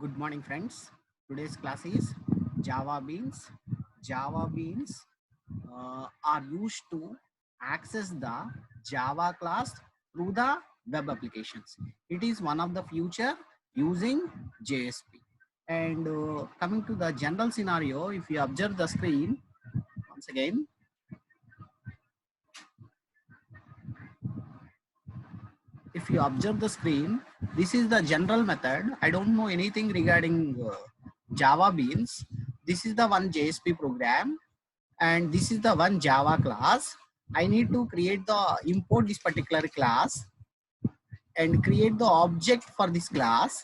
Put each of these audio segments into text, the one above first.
Good morning, friends. Today's class is Java Beans. Java Beans are used to access the Java class through the web applications. It is one of the future using JSP. And coming to the general scenario, if you observe the screen, once again, if you observe the screen, this is the general method. I don't know anything regarding Java Beans. This is the one JSP program, and this is the one Java class. I need to create the import this particular class and create the object for this class.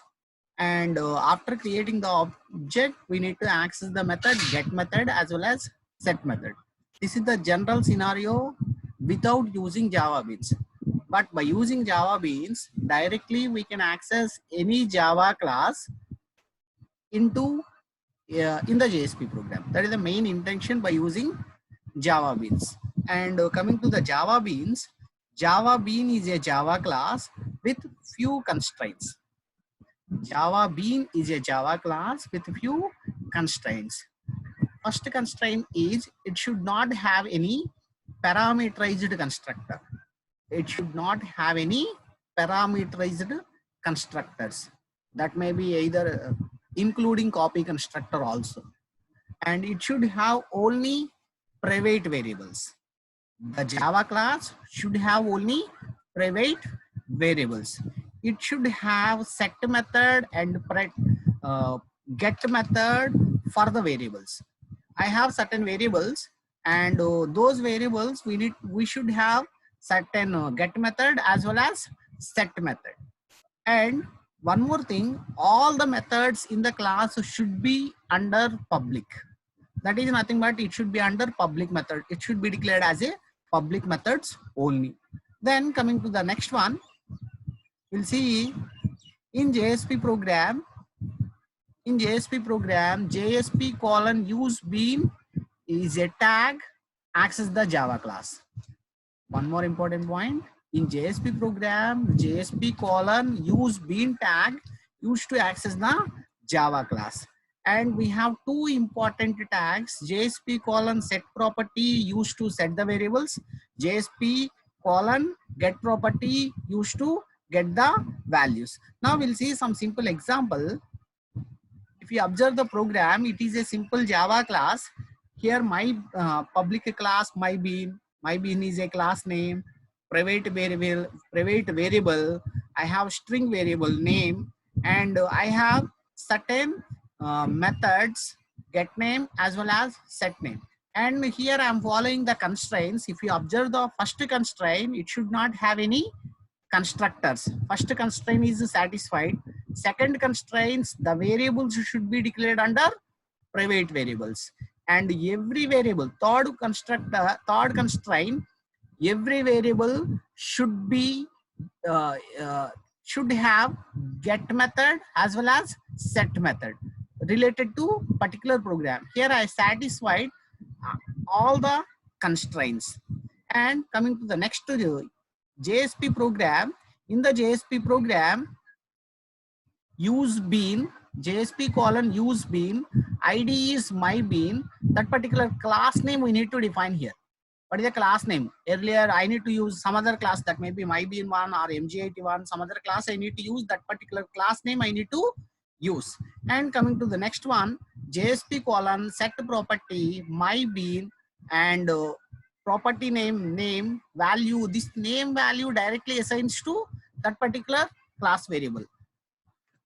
And after creating the object, we need to access the method get method as well as set method. This is the general scenario without using Java Beans. But by using Java Beans, directly we can access any Java class into in the JSP program. That is the main intention by using Java Beans. And coming to the Java Beans, Java Bean is a Java class with few constraints. Java Bean is a Java class with few constraints. First constraint is it should not have any parameterized constructor. It should not have any parameterized constructors. That may be either including copy constructor also. And it should have only private variables. The Java class should have only private variables. It should have set method and get method for the variables. I have certain variables, and those variables we should have certain get method as well as set method. And one more thing, all the methods in the class should be under public. That is nothing but it should be under public method. It should be declared as a public methods only. Then coming to the next one, we'll see in JSP program, JSP colon use bean is a tag access the Java class. One more important point, in JSP program, JSP colon use bean tag used to access the Java class. And we have two important tags, JSP colon set property used to set the variables, JSP colon get property used to get the values. Now we'll see some simple example. If you observe the program, it is a simple Java class. Here my public class mybean is a class name, private variable, I have string variable name, and I have certain methods get name as well as set name. And here I am following the constraints. If you observe the first constraint, it should not have any constructors. First constraint is satisfied. Second constraints, the variables should be declared under private variables. And every variable, third constraint, every variable should be should have get method as well as set method related to particular program. Here I satisfied all the constraints. And coming to the next JSP program, in the JSP program, use bean, JSP colon use bean, ID is my bean. That particular class name we need to define here. What is the class name? Earlier I need to use some other class, that may be mybean1 or MG81, some other class I need to use. That particular class name I need to use. And coming to the next one, JSP colon set property mybean, and property name value. This name value directly assigns to that particular class variable.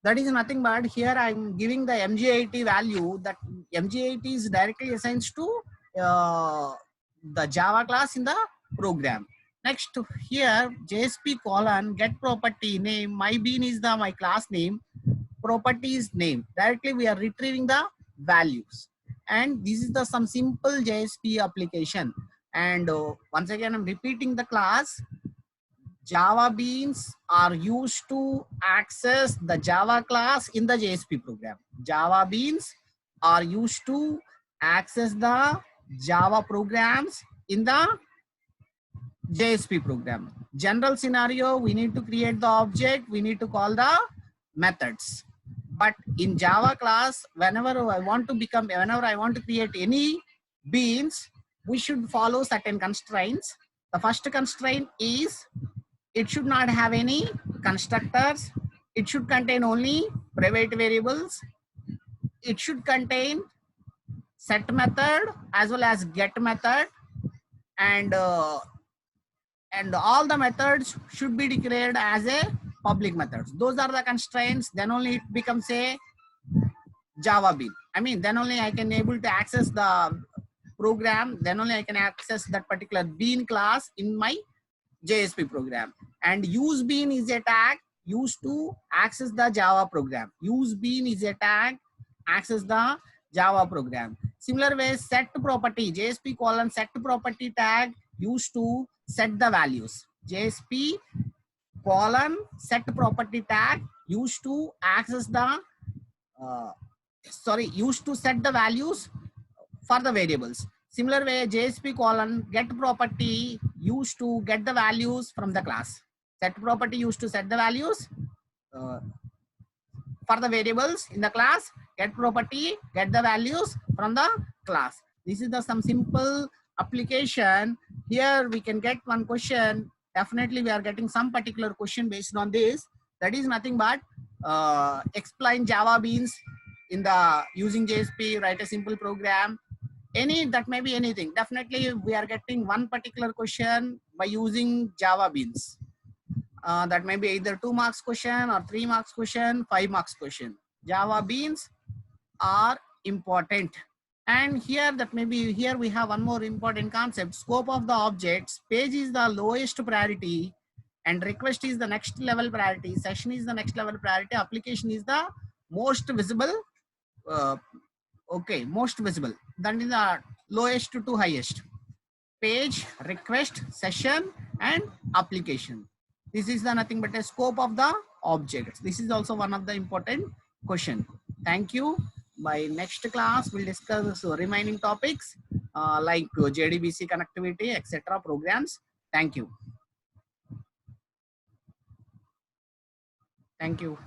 That is nothing but here I am giving the MG80 value. That MG80 is directly assigned to the Java class in the program. Next here, JSP colon get property name, mybean is my class name, property is name. Directly we are retrieving the values. And this is the some simple JSP application. And once again I'm repeating the class. Java Beans are used to access the Java class in the JSP program. Java Beans are used to access the Java programs in the JSP program. General scenario, we need to create the object, we need to call the methods. But in Java class, whenever I want to create any beans, we should follow certain constraints. The first constraint is it should not have any constructors. It should contain only private variables. It should contain set method as well as get method, and all the methods should be declared as a public methods. Those are the constraints. Then only it becomes a Java bean. I mean, then only I can able to access the program. Then only I can access that particular bean class in my JSP program. And use bean is a tag used to access the Java program. Use bean is a tag access the Java program. Similar way, set property, JSP colon set property tag used to set the values. JSP colon set property tag used to access the used to set the values for the variables. Similar way, JSP colon get property used to get the values from the class. Set property used to set the values for the variables in the class. Get property get the values from the class. This is the some simple application. Here we can get one question. Definitely we are getting some particular question based on this. That is nothing but explain Java beans in the using JSP, write a simple program. Any that may be anything. Definitely we are getting one particular question by using Java beans. That may be either 2 marks question or 3 marks question, 5 marks question. Java beans are important. And here that may be, here we have one more important concept. Scope of the objects. Page is the lowest priority and request is the next level priority. Session is the next level priority. Application is the most visible. Most visible. That is the lowest to highest. Page, request, session, and application. This is the nothing but a scope of the objects. This is also one of the important question. Thank you. By next class, we'll discuss remaining topics like JDBC connectivity, etc. programs. Thank you. Thank you.